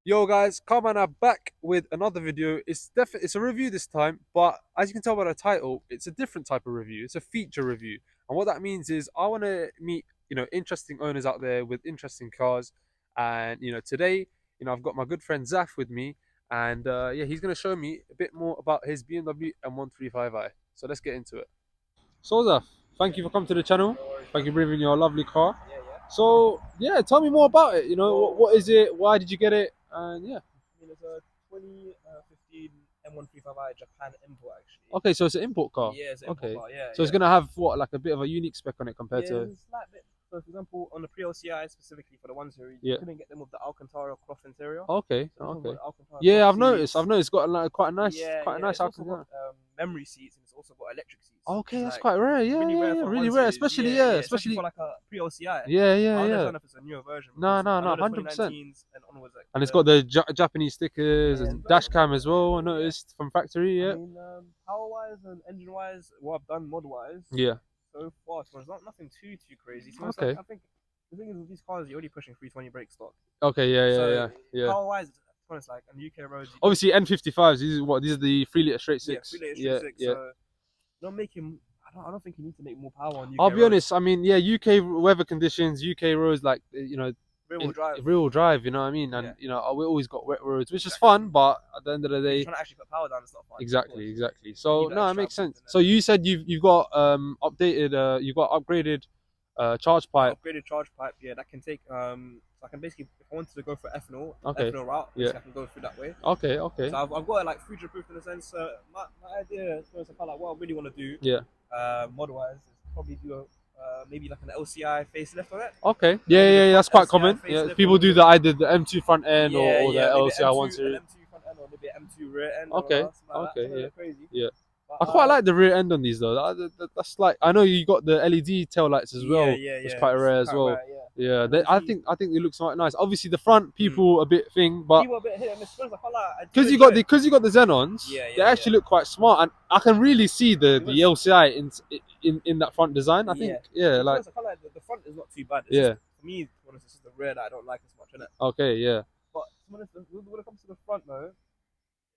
Yo guys, Carman are back with another video. It's a review this time, but as you can tell by the title, it's a different type of review. It's a feature review. And what that means is I want to meet, interesting owners out there with interesting cars. And today, I've got my good friend Zaf with me, and yeah, he's going to show me a bit more about his BMW M135i. So let's get into it. So Zaf, thank you for coming to the channel. Thank you for bringing your lovely car. So yeah, tell me more about it. What is it? Why did you get it? And yeah. It's a 2015 M135i Japan import actually. Okay, so it's an import car. Yeah, it's an import car. Yeah. So it's gonna have what, like a bit of a unique spec on it compared Yeah, to. it's a slight bit. So for example, on the pre-LCI specifically for the 1 Series, Yeah. you couldn't get them with the Alcantara cloth interior. Okay. So Okay. Alcantara Yeah, cloth I've noticed. seats. I've noticed. It's got like quite a nice, It's also Alcantara. got memory seats and it's also got electric seats. Okay, which is, that's like, quite rare. Yeah, really yeah, rare yeah. for a Really 1 rare, Series. especially especially for like a pre-LCI. Yeah, I yeah, don't yeah. know if it's a newer version. No, because no, I no, know the 100%. 2019s and onwards. Like, And it's got the Japanese stickers Yeah, and it's dash got- cam as well. I noticed from factory. I Yeah. mean, power-wise and engine-wise, what I've done mod-wise, Yeah. so far, so it's not nothing too crazy. So Okay. I think the thing is with these cars, you're already pushing 320 brake stock. Okay. Yeah. Yeah. So Yeah. Yeah. power-wise, it's like on UK roads. Obviously, N55s. These are what? These are the 3 litre straight Yeah, six. 3 litre Yeah. six. Yeah. So not making. I don't think you need to make more power on UK I'll be roads. honest. I mean, yeah, UK weather conditions, UK roads, like Rear-wheel drive. real drive. You know what I mean? And Yeah. we always got wet roads, which is Exactly. fun. But at the end of the If you're day, trying to actually put power down, it's not fun. exactly. You So need that no, it extra makes sense. uplift in So you said you've got updated, you've got upgraded charge pipe. Upgraded charge pipe. Yeah, that can take. So I can basically, if I wanted to go for ethanol, Okay. ethanol route, Yeah. I can go through that way. Okay. Okay. So I've got it like future proof in a sense. My idea, so it's kind of like what I really want to do. Yeah. Mod wise, is probably do a maybe like an LCI facelift on it. Okay. Yeah. That's quite LCI common. facelift Yeah. or People do maybe- the either the M2 front end or the maybe LCI M2 one series. An M2 front end or maybe an M2 rear end. Okay, Or something like okay, that. Something yeah. Crazy. Yeah. But, I quite like the rear end on these though. That's like, I know you got the LED tail lights as well. It's quite rare as well. Yeah, I think it looks quite nice. Obviously, the front people a bit thing, but People a bit hit and miss. I can't lie, I do because enjoy it. you got the Xenons, they actually look quite smart, and I can really see the LCI in that front design. I think like I can't lie, the front is not too bad. It's yeah. just, for me, to be honest, it's just the rear that I don't like as much, innit? Okay, yeah. But to be honest, when it comes to the front though,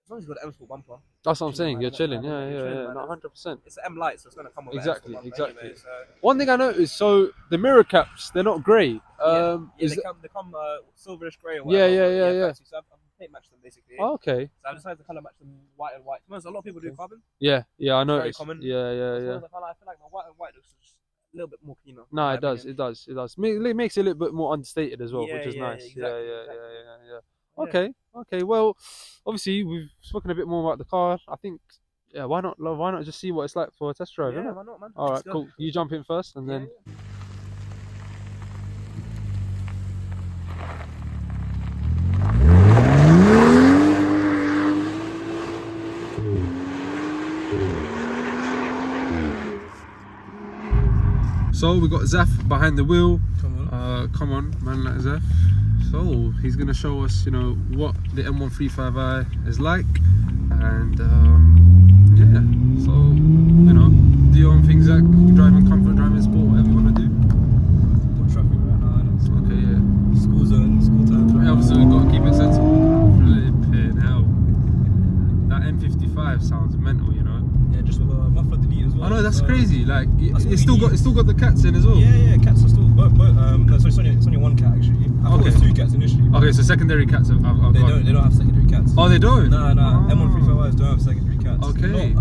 as long as you've got the M Sport bumper. That's what I'm saying. man, You're innit? chilling. You're Yeah. chilling, man. Not 100%. It's an M Light, so it's gonna come with Exactly, an M Sport bumper exactly. Anyway, so. One thing I noticed, so the mirror caps, they're not grey. They come silverish grey or whatever. Yeah. Fancy. So I've paint matched them basically. Oh, okay. So I decided to colour match them white and white. To be honest, a lot of people do carbon. Yeah, I know. Very common. Yeah. I feel like the white and white looks just a little bit more cleaner. No, in it my does. opinion. It does. It makes it a little bit more understated as well, Yeah, which is yeah, nice. exactly, Yeah. Yeah. Okay. Well, obviously we've spoken a bit more about the car. I think, yeah, why not just see what it's like for a test drive? Yeah, innit? why not, man? All right, Let's go. cool. You jump in first, and Yeah, then. yeah. So we got Zaf behind the wheel. Come on. Man, like Zaf. So he's gonna show us, what the M135i is like, and yeah. So do your own thing, Zach. Driving comfort, driving sport, whatever you wanna do. Got traffic right now, innit? Okay, yeah. School zone, school time. Obviously we've got to keep it sensible. Flipping hell. That N55 sounds mental, Yeah, just with a muffler delete as well. I know, that's crazy. Like That's all it's still we got the cats in as well. Yeah, cats are still both. No, sorry, it's only one cat actually. I thought it was 2 cats initially. Okay, so secondary cats have They gone. don't have secondary cats. Oh, they don't? No, Oh. M135is don't have secondary cats. Okay.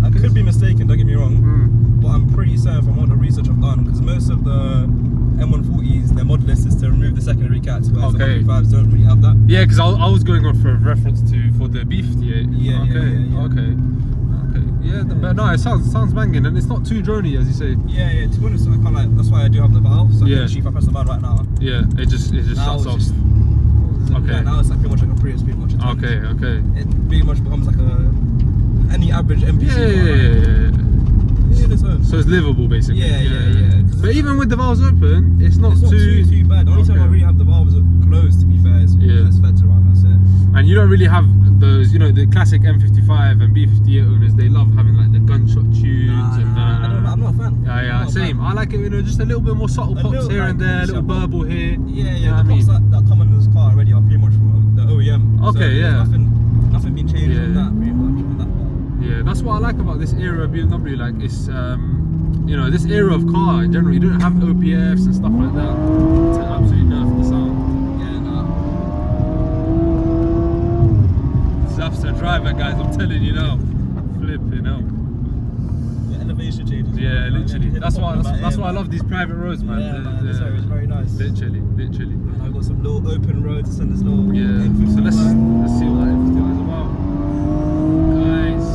I could be mistaken, don't get me wrong, Mm. but I'm pretty certain from all the research I've done, because most of the M140s, their mod list is to remove the secondary cats, whereas the Okay. 135s don't really have that. Yeah, because I was going on for a reference for the B58. Yeah, yeah. Okay. Yeah, but no, it sounds banging, and it's not too drony, as you say. Yeah, to be honest, I can't like, that's why I do have the valve, so Yeah. literally if I press the button right now, Yeah, it just now shuts it's off. just, Okay. yeah, now it's like pretty much like a Prius, pretty much. Okay. It pretty much becomes like any average MPC car, Yeah. in its own. So it's livable, basically. Yeah. But even with the valves open, it's not It's not too bad. The only time I really have the valves closed, to be fair, is when there's feds around, that's it. And you don't really have those, the classic M55 and B58 owners. They love having like the gunshot tunes I'm not a fan. Yeah, same. I like it, just a little bit more subtle pops here and there, a little burble here. Yeah, You know the what I pops that come in this car already are pretty much from the OEM. Okay, so yeah. Nothing been changed on that pretty much on that part. Yeah, that's what I like about this era of BMW. Like, it's you know, this era of car in general. You don't have OPFs and stuff like that to absolutely nerf the sound. Yeah, nah. Zaf's a driver, guys. I'm telling you now. Flipping out. The elevation changes. Yeah, literally. That's why I man. love these private roads, man. Yeah, man. This area is very nice. Literally. And I've got some little open roads and this little N55. So let's see what that N55 is about. Guys,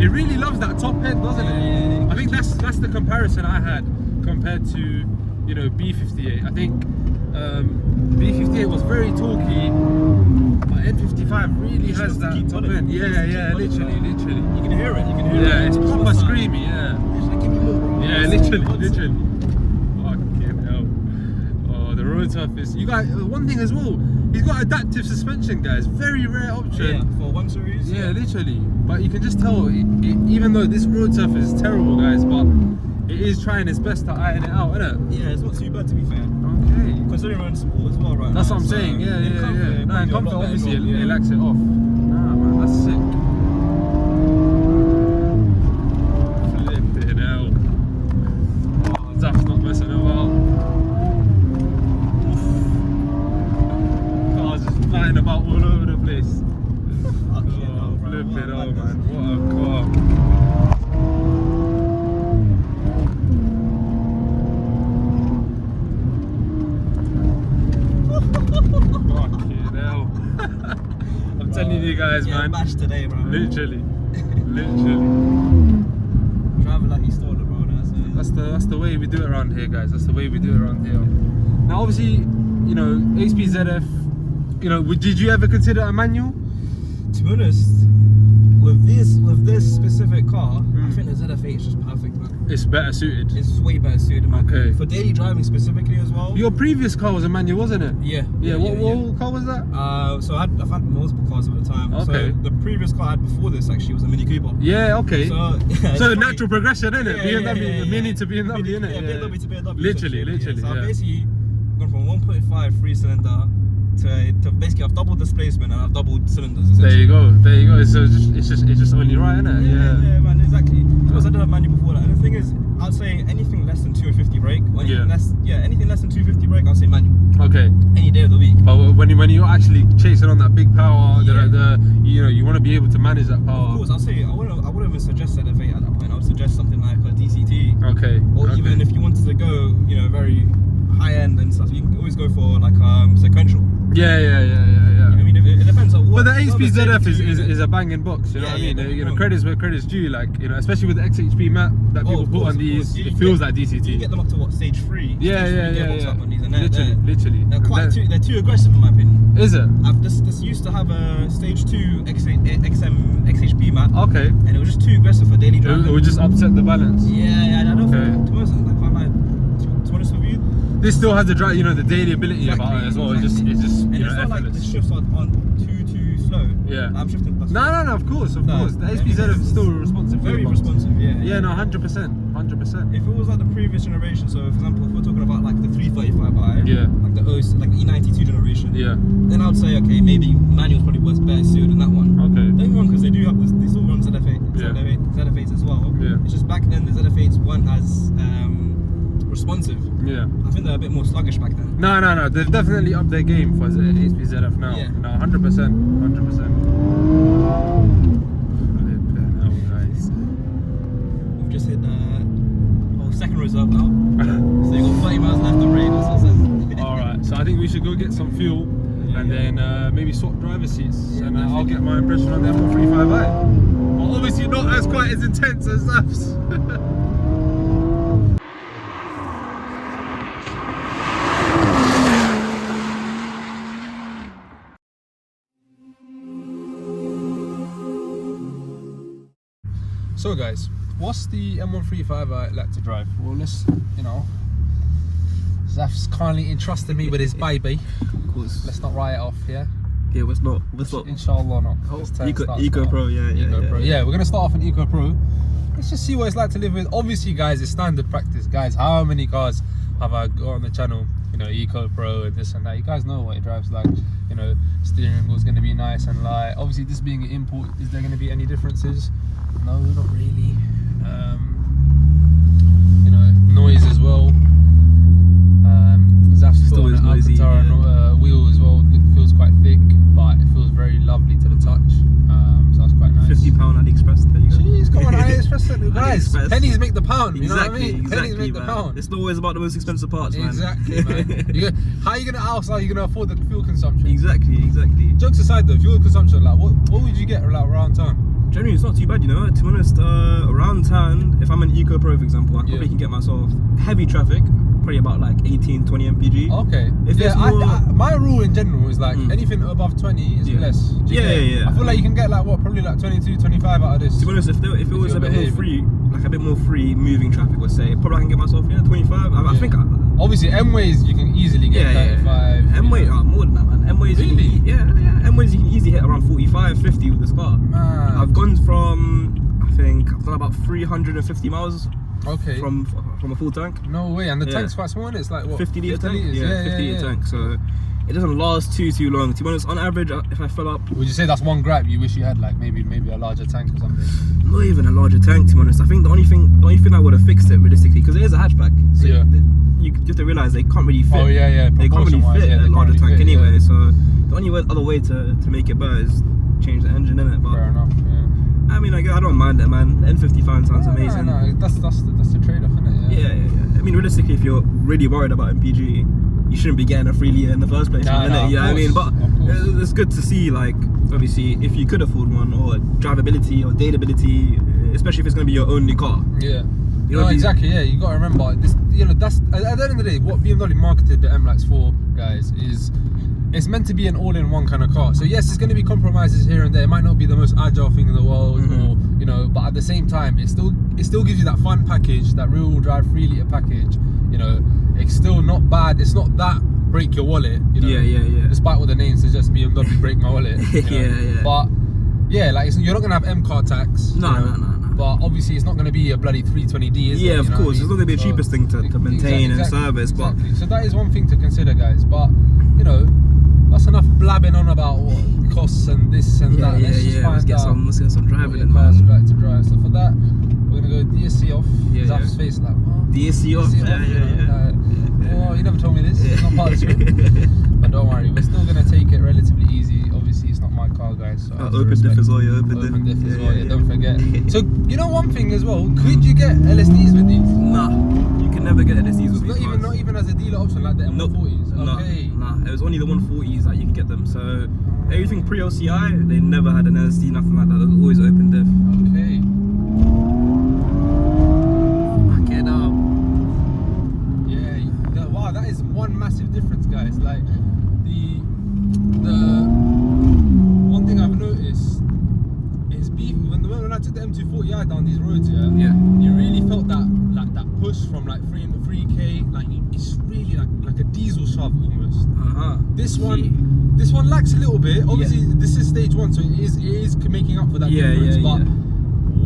it really loves that top end, doesn't it? Yeah. I think that's the comparison I had compared to, you know, B58. I think B58 was very talky, but N55 really has that top end. Yeah, literally. You can hear it. Yeah, it's proper screamy. Yeah. It's like, give me more, bro. Yeah, literally. Fucking hell. Oh, the road surface. You got one thing as well. He's got adaptive suspension, guys. Very rare option. Yeah, for 1 Series. Yeah, literally. But you can just tell, even though this road surface is terrible, guys, but it is trying its best to iron it out, isn't it? Yeah, it's not too bad to be fair. Okay. Considering we're in sport as well right That's now. what I'm saying. Yeah. No, in comfort, obviously, it lacks it off. Nah, man, that's sick. Flipping hell. Oh, Zaf's not messing about. Cars just flying about all over the place. Flipping hell, man. What a car. Fucking hell. I'm telling you guys, man. Bash today, bro. Literally. Driving like he stole it, bro. That's the way we do it around here, guys. That's the way we do it around here. Now, obviously, you know, HPZF. You know, did you ever consider a manual? To be honest, with this specific car, I think the ZF8 is just perfect, man. It's better suited. It's way better suited, man. Okay. For daily driving specifically as well. Your previous car was a manual, wasn't it? Yeah. What car was that? So I've had multiple cars over the time. Okay. So the previous car I had before this actually was a Mini Cooper. Yeah. Okay. So, so natural progression, isn't it? Yeah, BMW, Mini to BMW, isn't it? Yeah, BMW to BMW. Literally. So Yeah. I've basically gone from 1.5 3-cylinder to basically I've doubled displacement and I've doubled cylinders. There you go. So it's just only right, isn't it? Yeah, man, exactly. Because I did have manual before that. And the thing is, I'd say anything less than 250 brake, or anything less than 250 brake, I'll say manual. Okay. Any day of the week. But when you're actually chasing on that big power, you know, you want to be able to manage that power. Of course, I'll say I wouldn't even suggest ZF8 at that point. I would suggest something like a DCT. Okay. Or even if you wanted to go, you know, very high end and stuff, you can always go for like sequential. Yeah. I mean, it depends on what. But the HP ZF is a banging box, you know what I mean? You know, credits where credits due, like, you know, especially with the XHP map that people put on these, it feels like DCT. You get them up to what, stage 3? Yeah. Up on these, and Literally. They're too aggressive in my opinion. Is it? This used to have a stage 2 XHP map. Okay. And it was just too aggressive for daily driving. It would just upset the balance. Yeah, I don't think, to be honest, I can't lie, to be honest with you. This still has the you know, the daily ability about it as well. Exactly. It's just and you know, it's not like the shifts aren't too slow. Yeah. I'm shifting plus. No, of course. The HPZ is still responsive. Very responsive, yeah. Yeah, no, 100%. If it was like the previous generation, so for example, if we're talking about like the 335i, Yeah. like the E92 generation, Yeah. then I would say, okay, maybe manual's probably better suited than that one. Okay. Don't get me wrong, because they do have this, they still run ZF8s as well. Yeah. It's just back then the ZF8s weren't as responsive. Yeah. I think they're a bit more sluggish back then. No. They've definitely upped their game for HPZF now. Yeah. No, 100%. No, guys. We've just hit second reserve now. So you got 30 miles left on range. That's what it says. Alright, so I think we should go get some fuel and then maybe swap driver seats, and I'll get my impression on the M135i. But obviously not as quite as intense as Zaf's. So guys, what's the M135i like to drive? Well, let's, you know, Zaf's kindly entrusted me with his baby. Of course. Let's not write it off, yeah? Yeah, what's not? Inshallah not. Eco Pro, yeah, we're gonna start off in Eco Pro. Let's just see what it's like to live with. Obviously, guys, it's standard practice. Guys, how many cars have I got on the channel? You Eco Pro and this and that. You guys know what it drives like. Steering wheel's going to be nice and light. Obviously, this being an import, is there going to be any differences? No, not really. Noise as well. Zaf's still an noisy, Alcantara wheel as well. It feels quite thick, but it feels very lovely to the touch. So that's quite nice. £50 AliExpress. There you go. Jeez, come on, AliExpress, guys. AliExpress. Pennies make the pound. You know what I Exactly, mean? Pennies make the man. pound. It's not always about the most expensive parts, man. Exactly, man. How are you gonna afford the fuel consumption? Exactly. Jokes aside, though, fuel consumption, like what would you get like around town? Generally, it's not too bad, To be honest, around town, if I'm an Eco Pro, for example, I probably can get myself heavy traffic, probably about like 18, 20 mpg. Okay. If it's more... my rule in general is like anything above 20 is less. Yeah. I feel like you can get like probably like 22, 25 out of this. To be honest, if it was a bit more free, like a bit more free moving traffic, let's say, probably I can get myself 25. I think. Obviously, M-Ways you can easily get 35. M-Ways, more than that, man. M-Ways, really? M-Ways you can easily hit around 45, 50 with this car. Man. I've gone from, I think, I've done about 350 miles. Okay. From a full tank. No way, and the tank's quite small, it's like what? 50 litre tank. Liters? Yeah, 50 litre tank. So it doesn't last too long. To be honest, on average, if I fill up. Would you say that's one gripe you wish you had, like maybe a larger tank or something? Not even a larger tank, to be honest. I think the only thing I would have fixed it realistically, because it is a hatchback. So you have to realise they can't really fit. Oh yeah. They can't really fit a larger tank fit, anyway. Yeah. So the only other way to make it better is change the engine in it. But fair enough. Yeah. I mean, I don't mind it, man. N55 sounds amazing. No, that's the trade-off, isn't it? Yeah. I mean, realistically, if you're really worried about MPG, you shouldn't be getting a 3 litre in the first place, innit? Yeah, I mean, but it's good to see, like, obviously, if you could afford one, or drivability or dateability, especially if it's going to be your only car. Yeah. Exactly. Yeah, you got to remember this. That's at the end of the day, what BMW marketed the M-Lax for, guys, is it's meant to be an all-in-one kind of car. So yes, there's going to be compromises here and there. It might not be the most agile thing in the world, or but at the same time, it still gives you that fun package, that rear-wheel drive 3 litre package. It's still not bad. It's not that break your wallet. Yeah. Despite what the name suggests, BMW break my wallet. Yeah. But yeah, like you're not going to have M-car tax. No. But obviously, it's not going to be a bloody 320D, is it? Yeah, of course. It's not going to be the cheapest thing to maintain and service. Exactly. So that is one thing to consider, guys. But that's enough blabbing on about what costs and this and that. Let's get some driving in, cars you like to drive. So for that, we're gonna go DSC off. Zaf's face like, what? DSC off. Oh, you never told me this. It's not part of the script. But don't worry, we're still gonna take it relatively easy. Obviously, it's not my car, guys. So open diff as well. Open diff as well. Yeah, don't forget. So one thing as well. Could you get LSDs with these? Nah, you can never get LSDs with these. Not even as a dealer option like the M140s. Okay. Nah, it was only the 140s that you can get them. So everything pre-OCI, they never had an LSD, nothing like that. It was always open diff. Okay. Fucking up. Yeah. Wow, that is one massive difference, guys. Like the one thing I've noticed is when I took the M240i down these roads, you really felt that push from like 3K, like it's really like a diesel shove almost. This one lacks a little bit. Obviously, this is stage 1, so it is making up for that difference. But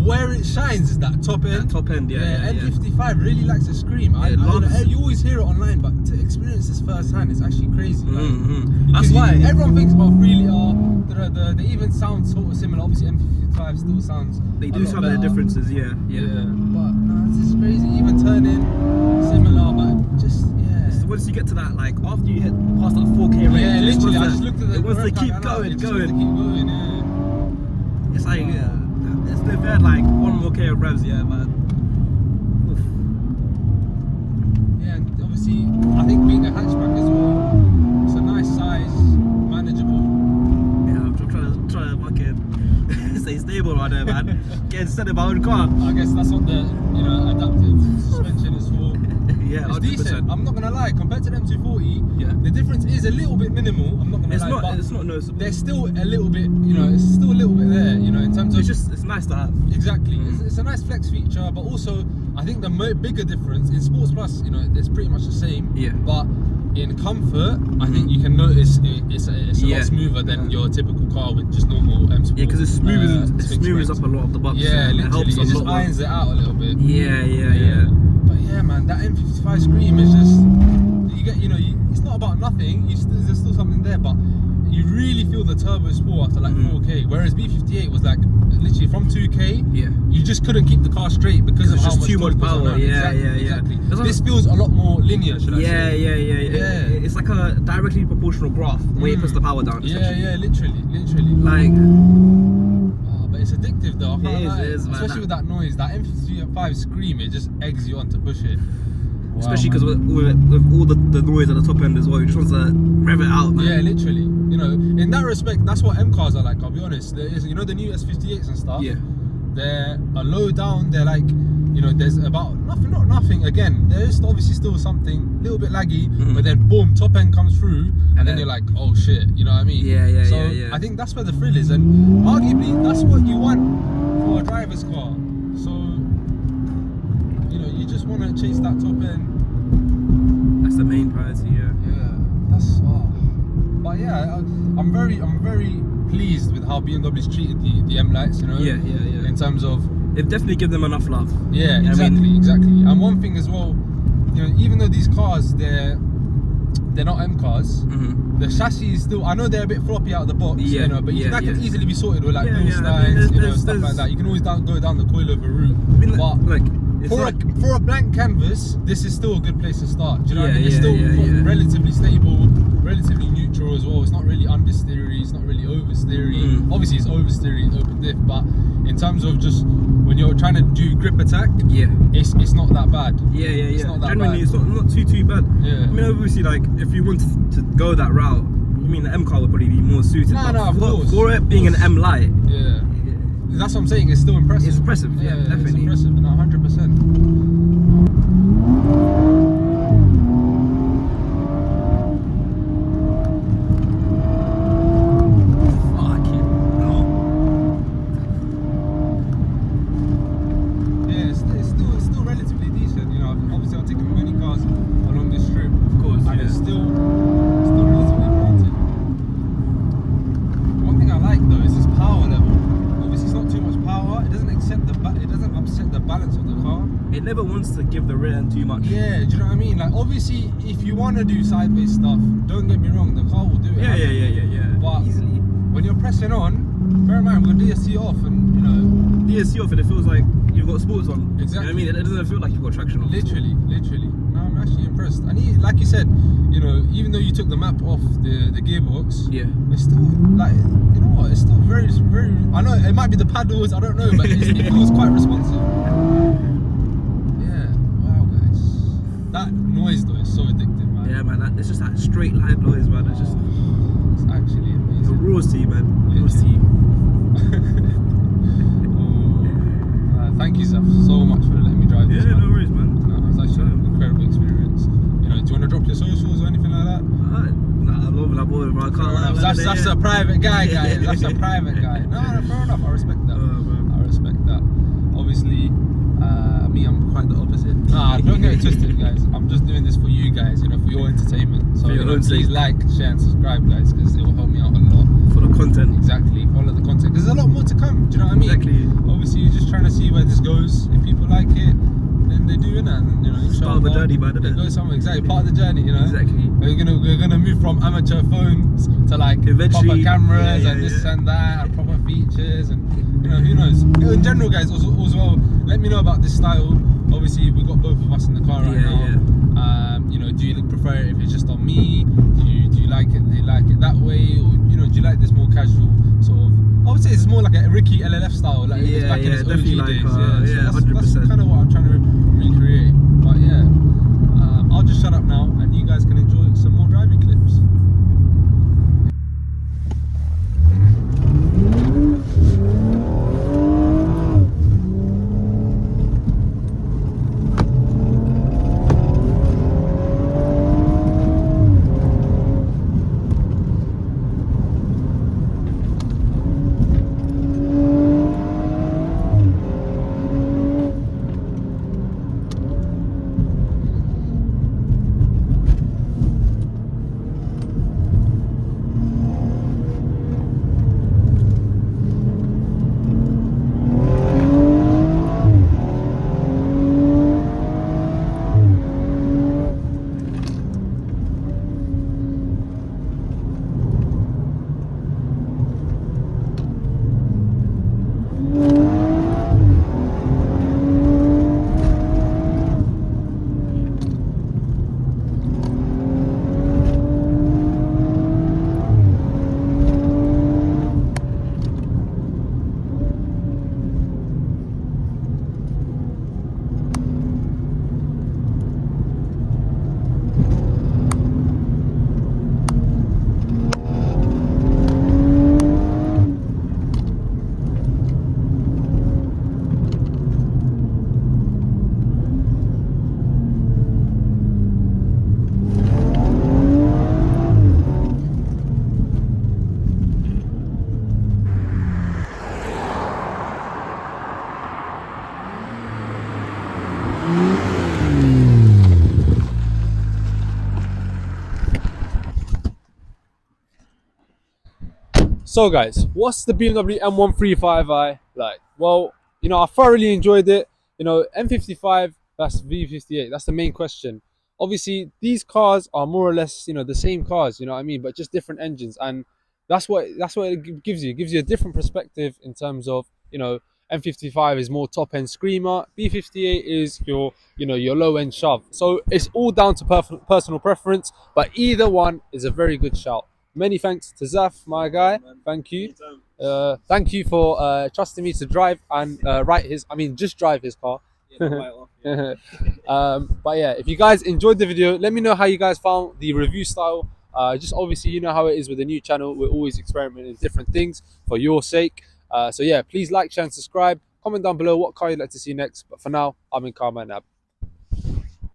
where it shines is that top end. N55 really likes to scream. You always hear it online, but to experience this firsthand, it's actually crazy. That's why everyone thinks about 3 litre. They even sound sort of similar. Obviously, M55 still sounds. They do have their differences, yeah. But no, this is crazy. Even turning similar, but just So once you get to that, like after you hit past that 4K range, literally, I just looked at the. It wants to keep going. It's like they've had like 1 more K of revs, but. Oof. Yeah, and obviously, I think being a hatchback as well, it's a nice size, manageable. Yeah, I'm trying to fucking stay stable right there, man. Get instead of my own car. I guess that's what the adaptive suspension is for. Yeah, it's 100%. decent. I'm not gonna lie. Compared to the M240, the difference is a little bit minimal. I'm not gonna lie. But it's not noticeable. There's still a little bit, it's still a little bit there, in terms of. It's nice to have. Exactly. It's a nice flex feature, but also I think the bigger difference in Sports Plus, it's pretty much the same. Yeah. But in comfort, I think you can notice it's a lot smoother than your typical car with just normal M Sport. Yeah, because it smooths up a lot of the bumps. Yeah, literally. It just irons it out a little bit. Yeah. But yeah, man, that M55 Scream is just. you get, it's not about nothing. There's still something there, but you really feel the turbo sport after like 4K. Whereas B58 was like literally from 2K. Yeah. You just couldn't keep the car straight because of how much too much power. Exactly. This feels a lot more linear, should I say? Yeah. It's like a directly proportional graph where you push the power down. Yeah, literally. Like. But it's addictive though. It is, man. Especially with that noise, that M55 scream, it just eggs you on to push it. Wow, especially because with all the noise at the top end as well, you just want to rev it out, man. Yeah, literally. In that respect, that's what M cars are like, I'll be honest. There is, the new S58s and stuff. Yeah. They're a low down, they're like, there's about nothing. Again, there is obviously still something a little bit laggy, but then boom, top end comes through, and then you're like, oh shit, you know what I mean? Yeah. So I think that's where the thrill is, and arguably that's what you want for a driver's car. So, you just want to chase that top end. That's the main priority, yeah. But yeah, I'm very pleased with how BMW's treated the M lights, Yeah. in terms of, they've definitely given them enough love. Yeah, exactly. And one thing as well, even though these cars they're not M cars, the chassis is still, I know they're a bit floppy out of the box, but that can easily be sorted with like wheel lines, stuff like that. You can always go down the coilover route. But for a blank canvas, this is still a good place to start. Do you know what I mean? It's still relatively stable, relatively neutral as well. It's not really understeery, it's not really oversteery. Obviously it's oversteery, open diff, but in terms of just when you're trying to do grip attack, it's not that bad. It's not that Genuinely, bad. it's not too bad. Yeah. I mean, obviously, like if you wanted to go that route, I mean, the M car would probably be more suited. Of course. For it being an M light. Yeah. That's what I'm saying. It's still impressive. It's impressive. Yeah, definitely. It's impressive. No, 100%. It never wants to give the rear end too much. Yeah, do you know what I mean? Like, obviously, if you want to do sideways stuff, don't get me wrong, the car will do it. Yeah. But easily. When you're pressing on, bear in mind, we're going to DSC off, and DSC off, and it feels like you've got sports on. Exactly. You know what I mean? It doesn't feel like you've got traction on. Literally. No, I'm actually impressed. And like you said, even though you took the map off the gearbox, it's still like, it's still very, very. I know it might be the paddles, I don't know, but it feels quite responsive. Yeah, wow, guys. That noise though is so addictive, man. Yeah, man. It's just that straight line noise, man. It's just. It's actually amazing. It's a raw team, man. Raw team. Thank you, Zaf, so much for letting me drive this. Yeah, no worries, man. No, it was actually an incredible experience. Do you want to drop your socials or anything like that? Nah, I'm over that boy, bro. I can't. That's a private guy, guys. That's a private guy. No, fair enough. I respect that. I respect that. Obviously, me, I'm quite the opposite. Nah, don't get it twisted, guys. I'm just doing this for you guys, for your entertainment. So please like, share, and subscribe, guys, because it will help me out a lot. For the content. Exactly. Follow the content. There's a lot more to come. Do you know what I mean? Exactly. Obviously, you're just trying to see where this goes. If people like it, then they do it, and part of the journey, man. They go somewhere. Exactly. Part of the journey. Exactly. We're gonna move from amateur phones to like eventually proper cameras and this and that and proper features and who knows. In general, guys, as well, let me know about this style. Obviously, we've got both of us in the car right now. Do you prefer it if it's just on me? Do you like it? Do you like it that way, or do you like this more casual sort of? I would say it's more like a Ricky LLF style, like it's back in its OG days. That's kind of what I'm trying to recreate. But yeah, I'll just shut up now, and you guys can enjoy some more driving clips. So guys, what's the BMW M135i like? Well, I thoroughly enjoyed it. M55 that's V58. That's the main question. Obviously, these cars are more or less, the same cars. You know what I mean, but just different engines, and that's what it gives you. It gives you a different perspective in terms of, M55 is more top end screamer. B58 is your low end shove. So it's all down to personal preference, but either one is a very good shout. Many thanks to Zaf, my guy. Thank you. Thank you for trusting me to drive and just drive his car. But yeah, if you guys enjoyed the video, let me know how you guys found the review style. Just obviously, you know how it is with a new channel. We're always experimenting different things for your sake. So yeah, please like, share, and subscribe. Comment down below what car you'd like to see next. But for now, I'm in Car Man Ab.